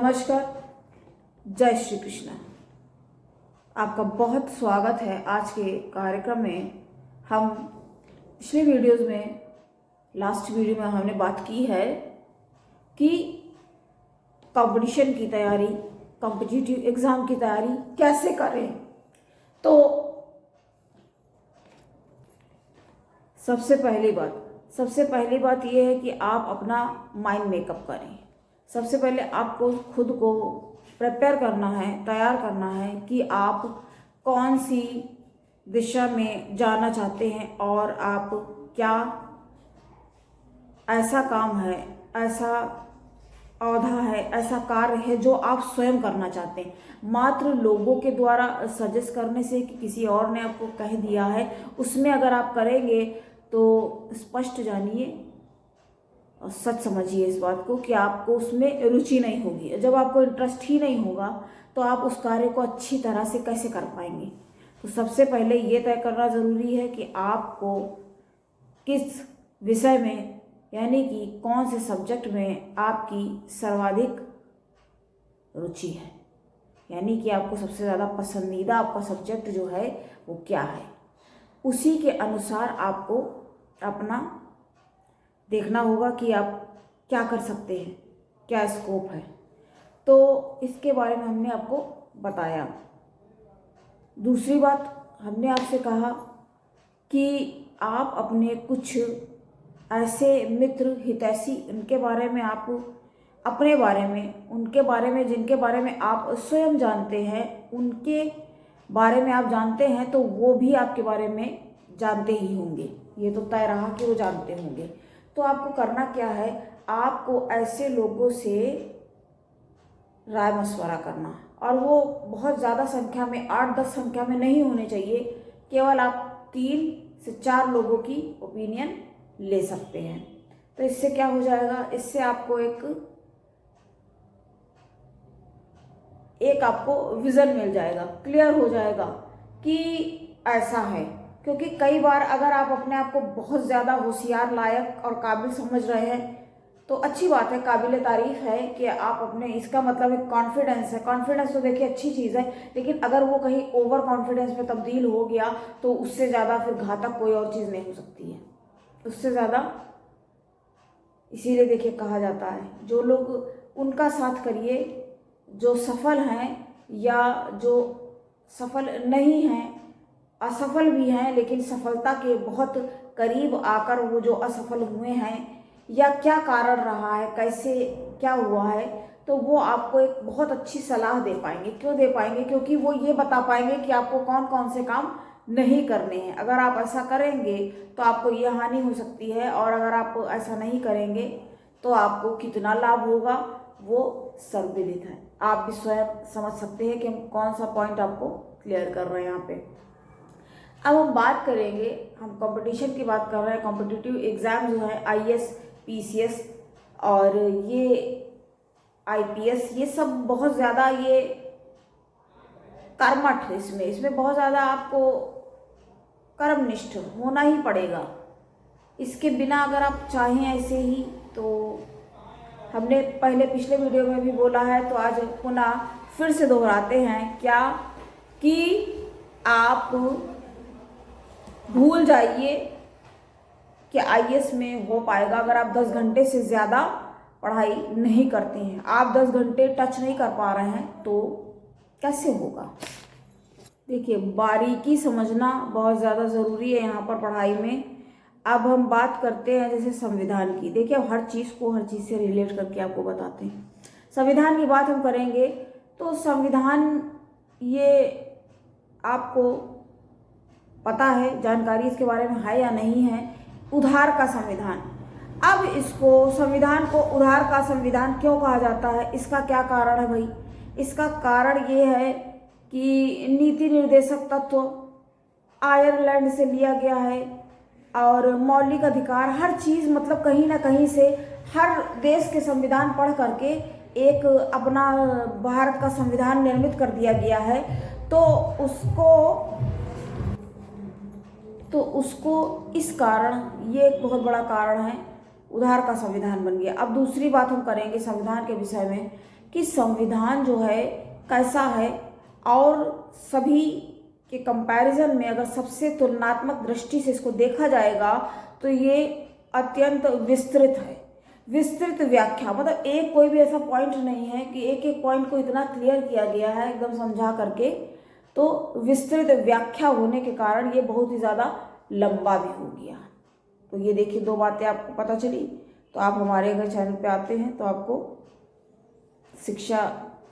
नमस्कार, जय श्री कृष्ण। आपका बहुत स्वागत है आज के कार्यक्रम में। हम पिछले वीडियोस में लास्ट वीडियो में हमने बात की है कि कंपटीशन की तैयारी, कॉम्पिटिटिव एग्ज़ाम की तैयारी कैसे करें। तो सबसे पहली बात ये है कि आप अपना माइंड मेकअप करें। सबसे पहले आपको खुद को प्रिपेयर करना है, तैयार करना है कि आप कौन सी दिशा में जाना चाहते हैं और आप क्या ऐसा काम है, ऐसा औधा है, ऐसा कार्य है जो आप स्वयं करना चाहते हैं। मात्र लोगों के द्वारा सजेस्ट करने से कि किसी और ने आपको कह दिया है, उसमें अगर आप करेंगे तो स्पष्ट जानिए और सच समझिए इस बात को कि आपको उसमें रुचि नहीं होगी। जब आपको इंटरेस्ट ही नहीं होगा तो आप उस कार्य को अच्छी तरह से कैसे कर पाएंगे। तो सबसे पहले ये तय करना ज़रूरी है कि आपको किस विषय में, यानी कि कौन से सब्जेक्ट में आपकी सर्वाधिक रुचि है, यानी कि आपको सबसे ज़्यादा पसंदीदा आपका सब्जेक्ट जो है वो क्या है। उसी के अनुसार आपको अपना देखना होगा कि आप क्या कर सकते हैं, क्या स्कोप है। तो इसके बारे में हमने आपको बताया। दूसरी बात, हमने आपसे कहा कि आप अपने कुछ ऐसे मित्र, हितैषी, उनके बारे में आप अपने बारे में, उनके बारे में जिनके बारे में आप स्वयं जानते हैं, उनके बारे में आप जानते हैं तो वो भी आपके बारे में जानते ही होंगे। ये तो तय रहा कि वो जानते होंगे। तो आपको करना क्या है, आपको ऐसे लोगों से राय मशवरा करना, और वो बहुत ज़्यादा संख्या में, 8-10 संख्या में नहीं होने चाहिए। केवल आप 3 से 4 लोगों की ओपिनियन ले सकते हैं। तो इससे क्या हो जाएगा, इससे आपको एक आपको विज़न मिल जाएगा, क्लियर हो जाएगा कि ऐसा है। क्योंकि कई बार अगर आप अपने आप को बहुत ज़्यादा होशियार, लायक और काबिल समझ रहे हैं तो अच्छी बात है, काबिल तारीफ़ है कि आप अपने, इसका मतलब एक कॉन्फिडेंस है। कॉन्फिडेंस तो देखिए अच्छी चीज़ है, लेकिन अगर वो कहीं ओवर कॉन्फिडेंस में तब्दील हो गया तो उससे ज़्यादा फिर घातक कोई और चीज़ नहीं हो सकती है, उससे ज़्यादा। इसीलिए देखिए कहा जाता है, जो लोग उनका साथ करिए जो सफल हैं या जो सफल नहीं हैं, असफल भी हैं लेकिन सफलता के बहुत करीब आकर वो जो असफल हुए हैं, या क्या कारण रहा है, कैसे क्या हुआ है, तो वो आपको एक बहुत अच्छी सलाह दे पाएंगे। क्यों दे पाएंगे? क्योंकि वो ये बता पाएंगे कि आपको कौन कौन से काम नहीं करने हैं। अगर आप ऐसा करेंगे तो आपको ये हानि हो सकती है, और अगर आप ऐसा नहीं करेंगे तो आपको कितना लाभ होगा वो सर्वविदित है। आप भी स्वयं समझ सकते हैं कि हम कौन सा पॉइंट आपको क्लियर कर रहे हैं यहाँ पे। अब हम बात करेंगे, हम कंपटीशन की बात कर रहे हैं। कॉम्पिटिटिव एग्ज़ाम जो है IAS, PCS और ये IPS, ये सब बहुत ज़्यादा ये कर्मठ है। इसमें बहुत ज़्यादा आपको कर्मनिष्ठ होना ही पड़ेगा। इसके बिना अगर आप चाहें ऐसे ही, तो हमने पहले पिछले वीडियो में भी बोला है, तो आज पुनः फिर से दोहराते हैं क्या, कि आप भूल जाइए कि IAS में हो पाएगा अगर आप 10 घंटे से ज़्यादा पढ़ाई नहीं करते हैं। आप 10 घंटे टच नहीं कर पा रहे हैं तो कैसे होगा। देखिए, बारीकी समझना बहुत ज़्यादा ज़रूरी है यहाँ पर पढ़ाई में। अब हम बात करते हैं जैसे संविधान की। देखिए, अब हर चीज़ से रिलेट करके आपको बताते हैं। संविधान की बात हम करेंगे तो संविधान, ये आपको पता है, जानकारी इसके बारे में है या नहीं है। उधार का संविधान। अब इसको, संविधान को उधार का संविधान क्यों कहा जाता है, इसका क्या कारण है भाई? इसका कारण ये है कि नीति निर्देशक तत्व आयरलैंड से लिया गया है, और मौलिक अधिकार, हर चीज़ मतलब कहीं ना कहीं से हर देश के संविधान पढ़ करके एक अपना भारत का संविधान निर्मित कर दिया गया है। तो उसको इस कारण, ये एक बहुत बड़ा कारण है, उधार का संविधान बन गया। अब दूसरी बात हम करेंगे संविधान के विषय में कि संविधान जो है कैसा है, और सभी के कंपैरिजन में अगर सबसे तुलनात्मक दृष्टि से इसको देखा जाएगा तो ये अत्यंत विस्तृत है। विस्तृत व्याख्या मतलब एक कोई भी ऐसा पॉइंट नहीं है कि एक एक पॉइंट को इतना क्लियर किया गया है एकदम समझा करके, तो विस्तृत व्याख्या होने के कारण ये बहुत ही ज़्यादा लंबा भी हो गया। तो ये देखिए 2 बातें आपको पता चली। तो आप हमारे अगर चैनल पे आते हैं तो आपको शिक्षा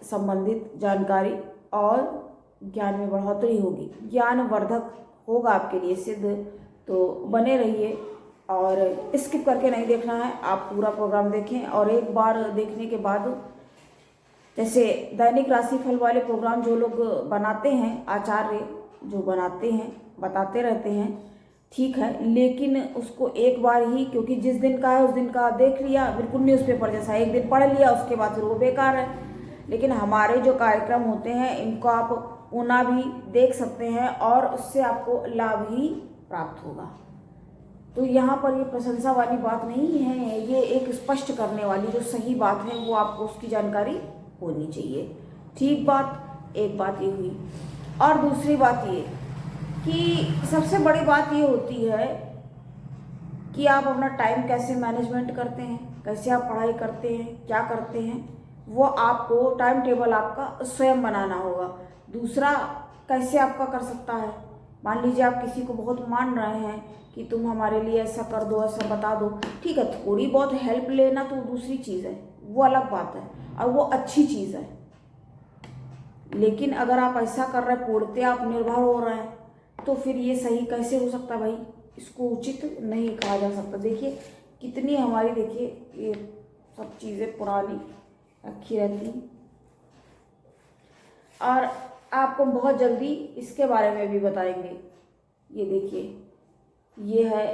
संबंधित जानकारी और ज्ञान में बढ़ोतरी होगी, ज्ञानवर्धक होगा आपके लिए सिद्ध। तो बने रहिए और स्किप करके नहीं देखना है, आप पूरा प्रोग्राम देखें। और एक बार देखने के बाद जैसे दैनिक राशिफल वाले प्रोग्राम जो लोग बनाते हैं, आचार्य जो बनाते हैं बताते रहते हैं, ठीक है, लेकिन उसको एक बार ही, क्योंकि जिस दिन का है उस दिन का देख लिया, बिल्कुल न्यूज़पेपर जैसा एक दिन पढ़ लिया उसके बाद फिर वो बेकार है। लेकिन हमारे जो कार्यक्रम होते हैं इनको आप उना भी देख सकते हैं और उससे आपको लाभ ही प्राप्त होगा। तो यहाँ पर ये प्रशंसा वाली बात नहीं है, ये एक स्पष्ट करने वाली जो सही बात है वो आपको उसकी जानकारी होनी चाहिए। ठीक बात, एक बात ये हुई। और दूसरी बात ये कि सबसे बड़ी बात ये होती है कि आप अपना टाइम कैसे मैनेजमेंट करते हैं, कैसे आप पढ़ाई करते हैं, क्या करते हैं, वो आपको टाइम टेबल आपका स्वयं बनाना होगा। दूसरा कैसे आपका कर सकता है, मान लीजिए आप किसी को बहुत मान रहे हैं कि तुम हमारे लिए ऐसा कर दो, ऐसा बता दो, ठीक है, थोड़ी बहुत हेल्प लेना तो दूसरी चीज़ है, वो अलग बात है और वो अच्छी चीज़ है। लेकिन अगर आप ऐसा कर रहे हैं, पूर्णतः आप निर्भर हो रहे हैं, तो फिर ये सही कैसे हो सकता भाई, इसको उचित नहीं कहा जा सकता। देखिए कितनी हमारी, देखिए ये सब चीज़ें पुरानी रखी रहती हैं और आपको बहुत जल्दी इसके बारे में भी बताएंगे। ये देखिए, ये है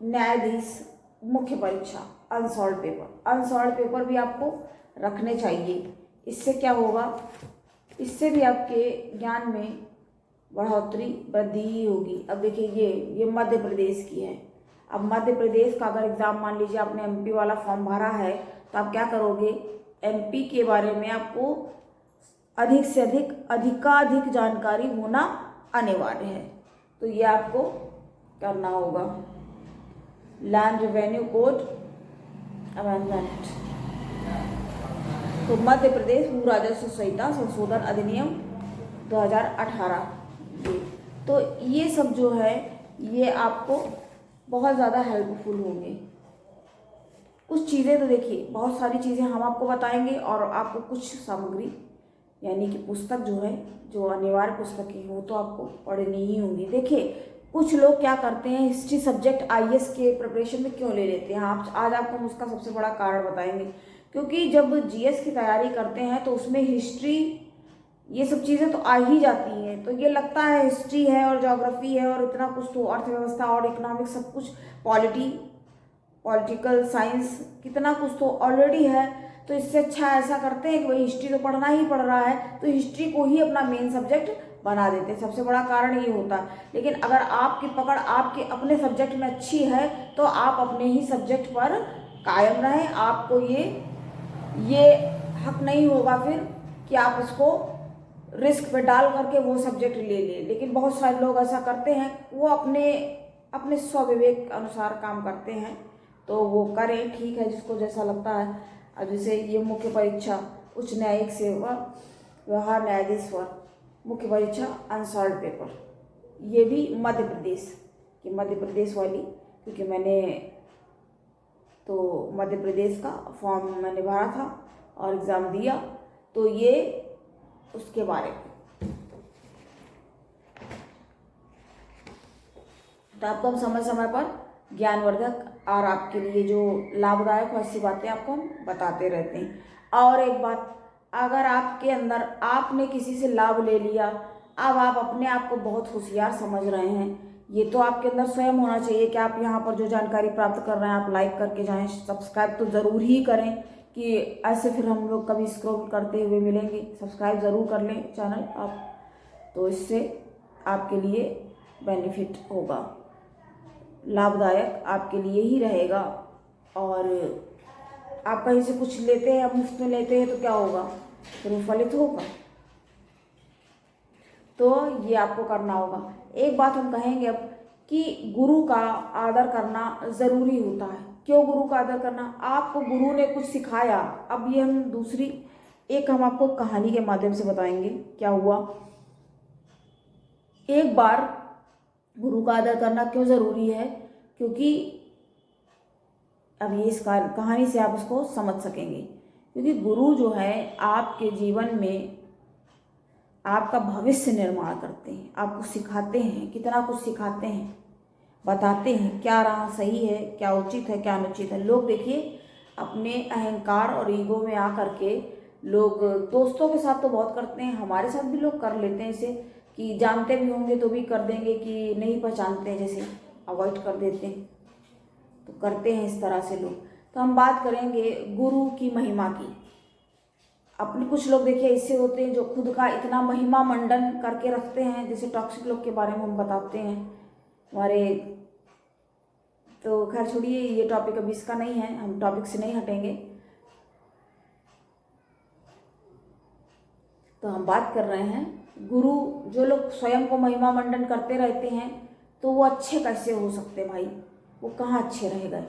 न्यायाधीश मुख्य परीक्षा अनसॉल्व पेपर। अनसॉल्व पेपर भी आपको रखने चाहिए। इससे क्या होगा, इससे भी आपके ज्ञान में बढ़ोतरी वृद्धि ही होगी। अब देखिए ये मध्य प्रदेश की है। अब मध्य प्रदेश का अगर एग्ज़ाम मान लीजिए आपने एमपी वाला फॉर्म भरा है, तो आप क्या करोगे, एमपी के बारे में आपको अधिक से अधिक अधिकाधिक जानकारी होना अनिवार्य है। तो ये आपको करना होगा। लैंड रेवेन्यू कोड अमेंडमेंट, तो मध्य प्रदेश भू राजस्व संहिता संशोधन अधिनियम 2018। तो ये सब जो है ये आपको बहुत ज़्यादा हेल्पफुल होंगे। कुछ चीज़ें तो देखिए, बहुत सारी चीज़ें हम आपको बताएंगे और आपको कुछ सामग्री यानी कि पुस्तक जो है, जो अनिवार्य पुस्तकें हैं, वो तो आपको पढ़नी ही होंगी। देखिए कुछ लोग क्या करते हैं, हिस्ट्री सब्जेक्ट आईएएस के प्रिपरेशन में क्यों ले लेते हैं, आप आज आपको हम उसका सबसे बड़ा कारण बताएंगे। क्योंकि जब जीएस की तैयारी करते हैं तो उसमें हिस्ट्री ये सब चीज़ें तो आ ही जाती हैं, तो ये लगता है हिस्ट्री है और ज्योग्राफी है और इतना कुछ, तो अर्थव्यवस्था और इकोनॉमिक्स सब कुछ, पॉलिटिकल साइंस कितना कुछ तो ऑलरेडी है। तो इससे अच्छा ऐसा करते हैं कि भाई हिस्ट्री तो पढ़ना ही पड़ रहा है, तो हिस्ट्री को ही अपना मेन सब्जेक्ट बना देते हैं। सबसे बड़ा कारण ये होता है। लेकिन अगर आपकी पकड़ आपके अपने सब्जेक्ट में अच्छी है तो आप अपने ही सब्जेक्ट पर कायम रहें। आपको ये हक नहीं होगा फिर कि आप इसको रिस्क पे डाल करके वो सब्जेक्ट ले लें। लेकिन बहुत सारे लोग ऐसा करते हैं, वो अपने स्वविवेक अनुसार काम करते हैं, तो वो करें, ठीक है, जिसको जैसा लगता है। अब जैसे ये मुख्य परीक्षा उच्च न्यायिक सेवा व्यवहार न्यायाधीश मुख्य परीक्षा अनसॉल्व पेपर, ये भी मध्य प्रदेश वाली, क्योंकि मैंने तो मध्य प्रदेश का फॉर्म मैंने भरा था और एग्ज़ाम दिया, तो ये उसके बारे में तो आपको हम समय समय पर ज्ञानवर्धक और आपके लिए जो लाभदायक हो ऐसी बातें आपको हम बताते रहते हैं। और एक बात, अगर आपके अंदर आपने किसी से लाभ ले लिया, अब आप अपने आप को बहुत होशियार समझ रहे हैं, ये तो आपके अंदर स्वयं होना चाहिए कि आप यहाँ पर जो जानकारी प्राप्त कर रहे हैं आप लाइक करके जाएं, सब्सक्राइब तो ज़रूर ही करें कि ऐसे फिर हम लोग कभी स्क्रॉल करते हुए मिलेंगे। सब्सक्राइब ज़रूर कर लें चैनल आप, तो इससे आपके लिए बेनिफिट होगा, लाभदायक आपके लिए ही रहेगा। और आप कहीं से कुछ लेते हैं, मुफ्त में लेते हैं, तो क्या होगा, फिर वो फलित होगा। तो ये आपको करना होगा। एक बात हम कहेंगे अब कि गुरु का आदर करना ज़रूरी होता है। क्यों गुरु का आदर करना, आपको गुरु ने कुछ सिखाया। अब ये हम दूसरी एक हम आपको कहानी के माध्यम से बताएंगे क्या हुआ। एक बार गुरु का आदर करना क्यों ज़रूरी है, क्योंकि अब ये इस कहानी से आप उसको समझ सकेंगे। क्योंकि गुरु जो है आपके जीवन में आपका भविष्य निर्माण करते हैं, आपको सिखाते हैं, कितना कुछ सिखाते हैं, बताते हैं क्या राह सही है, क्या उचित है, क्या अनुचित है। लोग देखिए अपने अहंकार और ईगो में आकर के लोग दोस्तों के साथ तो बहुत करते हैं, हमारे साथ भी लोग कर लेते हैं इसे, कि जानते भी होंगे तो भी कर देंगे, कि नहीं पहचानते हैं जैसे अवॉइड कर देते हैं, तो करते हैं इस तरह से लोग। तो हम बात करेंगे गुरु की महिमा की। अपने कुछ लोग देखिए इससे होते हैं जो खुद का इतना महिमा मंडन करके रखते हैं, जैसे टॉक्सिक लोग के बारे में हम बताते हैं हमारे। तो खैर छोड़िए, ये टॉपिक अभी इसका नहीं है, हम टॉपिक से नहीं हटेंगे। तो हम बात कर रहे हैं गुरु, जो लोग स्वयं को महिमा मंडन करते रहते हैं तो वो अच्छे कैसे हो सकते भाई, वो कहाँ अच्छे रह गए।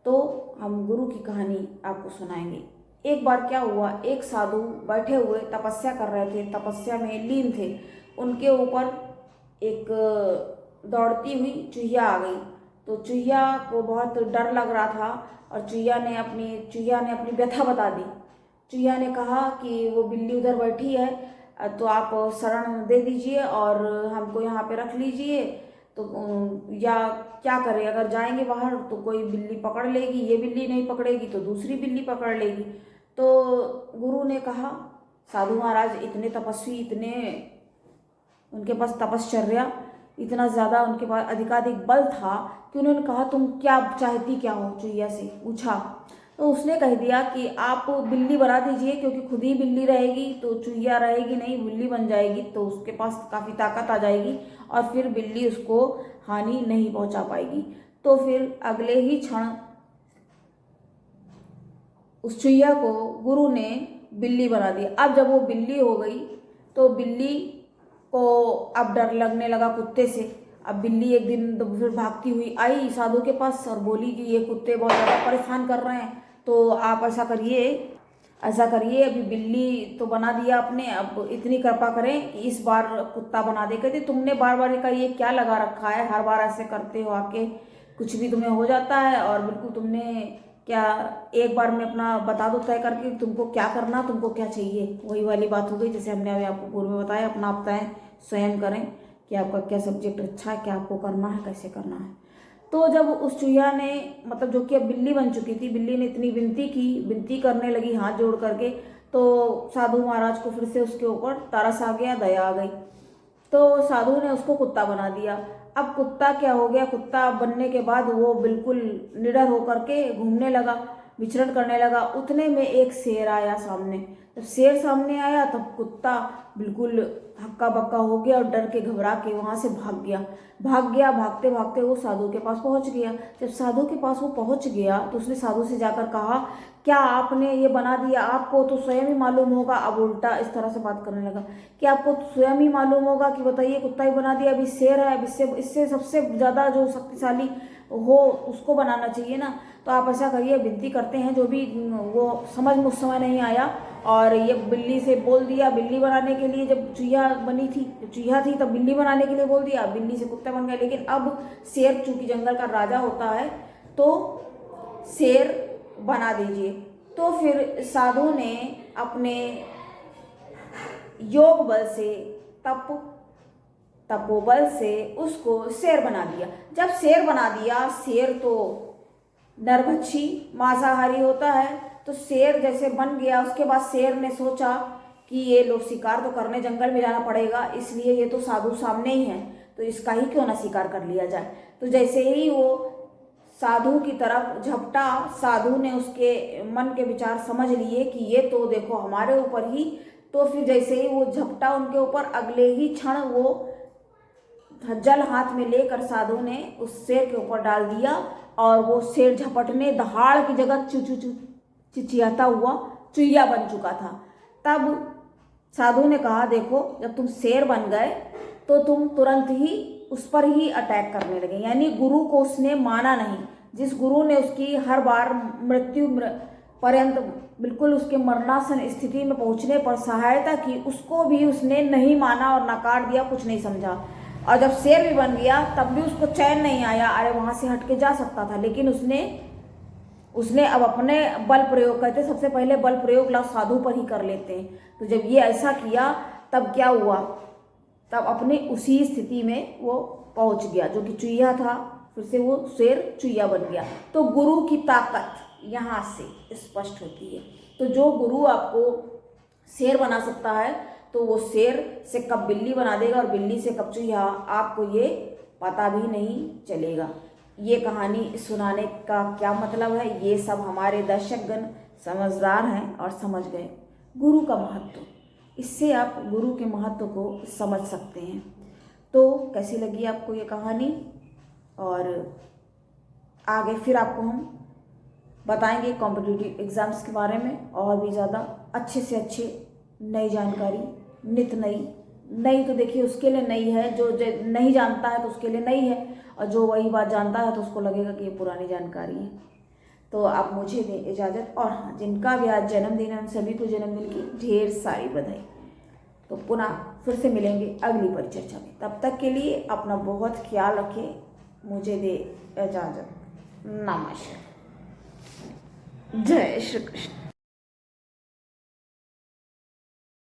तो हम गुरु की कहानी आपको सुनाएंगे। एक बार क्या हुआ, एक साधु बैठे हुए तपस्या कर रहे थे, तपस्या में लीन थे। उनके ऊपर एक दौड़ती हुई चूहिया आ गई। तो चूहिया को बहुत डर लग रहा था और चूहिया ने अपनी व्यथा बता दी। चूहिया ने कहा कि वो बिल्ली उधर बैठी है, तो आप शरण दे दीजिए और हमको यहाँ पे रख लीजिए। तो या क्या करें, अगर जाएंगे बाहर तो कोई बिल्ली पकड़ लेगी, ये बिल्ली नहीं पकड़ेगी तो दूसरी बिल्ली पकड़ लेगी। तो गुरु ने कहा, साधु महाराज इतने तपस्वी, इतने उनके पास तपश्चर्या, इतना ज़्यादा उनके पास अधिकाधिक बल था कि उन्होंने कहा तुम क्या चाहती क्या हो, चूहिया से पूछा। तो उसने कह दिया कि आप बिल्ली बना दीजिए, क्योंकि खुद ही बिल्ली रहेगी तो चूहिया रहेगी नहीं, बिल्ली बन जाएगी, तो उसके पास काफ़ी ताकत आ जाएगी और फिर बिल्ली उसको हानि नहीं पहुंचा पाएगी। तो फिर अगले ही क्षण उस चूहिया को गुरु ने बिल्ली बना दिया। अब जब वो बिल्ली हो गई तो बिल्ली को अब डर लगने लगा कुत्ते से। अब बिल्ली एक दिन तो फिर भागती हुई आई साधु के पास और बोली कि ये कुत्ते बहुत ज़्यादा परेशान कर रहे हैं, तो आप ऐसा करिए, अभी बिल्ली तो बना दिया आपने, अब इतनी कृपा करें कि इस बार कुत्ता बना दे। कहते तुमने बार बार का ये क्या लगा रखा है, हर बार ऐसे करते हो आके, कुछ भी तुम्हें हो जाता है और बिल्कुल तुमने क्या एक बार में अपना बता दो तय करके तुमको क्या करना, तुमको क्या चाहिए। वही वाली बात हो गई जैसे हमने अभी आपको पूर्व में बताया, अपना आप तय स्वयं करें कि आपका क्या सब्जेक्ट अच्छा है, क्या आपको करना है, कैसे करना है। तो जब उस चूहिया ने, मतलब जो कि अब बिल्ली बन चुकी थी, बिल्ली ने इतनी विनती करने लगी हाथ जोड़ करके, तो साधु महाराज को फिर से उसके ऊपर तरस आ गया, दया आ गई। तो साधु ने उसको कुत्ता बना दिया। अब कुत्ता क्या हो गया, कुत्ता बनने के बाद वो बिल्कुल निडर होकर के घूमने लगा, विचरण करने लगा। उतने में एक शेर आया सामने। जब शेर सामने आया तब कुत्ता बिल्कुल हक्का बक्का हो गया और डर के घबरा के वहाँ से भाग गया। भागते भागते वो साधु के पास पहुँच गया। जब साधु के पास वो पहुँच गया तो उसने साधु से जाकर कहा, क्या आपने ये बना दिया, आपको तो स्वयं ही मालूम होगा। अब उल्टा इस तरह से बात करने लगा कि आपको स्वयं ही मालूम होगा कि बताइए कुत्ता ही बना दिया, अभी शेर है, अब इससे सबसे ज़्यादा जो शक्तिशाली हो उसको बनाना चाहिए ना। तो आप ऐसा करिए, विनती करते हैं, जो भी वो समझ में उस समय नहीं आया और ये बिल्ली से बोल दिया, बिल्ली बनाने के लिए जब चूहिया बनी थी, जब चूहिया थी तब बिल्ली बनाने के लिए बोल दिया, बिल्ली से कुत्ता बन गया। लेकिन अब शेर चूंकि जंगल का राजा होता है तो शेर बना दीजिए। तो फिर साधु ने अपने योग बल से, तपोबल से उसको शेर बना दिया। जब शेर बना दिया, शेर तो नरभक्षी मांसाहारी होता है, तो शेर जैसे बन गया, उसके बाद शेर ने सोचा कि ये लोग शिकार तो करने जंगल में जाना पड़ेगा, इसलिए ये तो साधु सामने ही है, तो इसका ही क्यों ना शिकार कर लिया जाए। तो जैसे ही वो साधु की तरफ झपटा, साधु ने उसके मन के विचार समझ लिए कि ये तो देखो हमारे ऊपर ही। तो फिर जैसे ही वो झपटा उनके ऊपर, अगले ही क्षण वो जल हाथ में लेकर साधु ने उस शेर के ऊपर डाल दिया और वो शेर झपटने दहाड़ की जगह चू चू चू चिचियाता हुआ चुईया बन चुका था। तब साधु ने कहा, देखो जब तुम शेर बन गए तो तुम तुरंत ही उस पर ही अटैक करने लगे। यानी गुरु को उसने माना नहीं। जिस गुरु ने उसकी हर बार मृत्यु पर्यंत बिल्कुल उसके मरणासन स्थिति में पहुंचने पर सहायता की, उसको भी उसने नहीं माना और नकार दिया, कुछ नहीं समझा। और जब शेर भी बन गया तब भी उसको चैन नहीं आया। अरे वहाँ से हट के जा सकता था, लेकिन उसने अब अपने बल प्रयोग करते, सबसे पहले बल प्रयोग ला साधु पर ही कर लेते हैं। तो जब ये ऐसा किया तब क्या हुआ, तब अपने उसी स्थिति में वो पहुंच गया। जो कि चुईया था, फिर से वो शेर चुईया बन गया। तो गुरु की ताकत यहाँ से स्पष्ट होती है। तो जो गुरु आपको शेर बना सकता है तो वो शेर से कब बिल्ली बना देगा और बिल्ली से कब चुईया, आपको ये पता भी नहीं चलेगा। ये कहानी सुनाने का क्या मतलब है, ये सब हमारे दर्शकगण समझदार हैं और समझ गए गुरु का महत्व। इससे आप गुरु के महत्व को समझ सकते हैं। तो कैसी लगी आपको ये कहानी, और आगे फिर आपको हम बताएंगे कॉम्पिटिटिव एग्ज़ाम्स के बारे में और भी ज़्यादा अच्छे से अच्छे नई जानकारी, नित नई तो देखिए उसके लिए नई है, जो नहीं जानता है तो उसके लिए नई है, और जो वही बात जानता है तो उसको लगेगा कि ये पुरानी जानकारी है। तो आप मुझे दें इजाज़त, और हाँ, जिनका भी आज जन्मदिन है उन सभी को जन्मदिन की ढेर सारी बधाई। तो पुनः फिर से मिलेंगे अगली परिचर्चा में। तब तक के लिए अपना बहुत ख्याल रखें। मुझे दे इजाज़त। नमस्कार। जय श्री कृष्ण।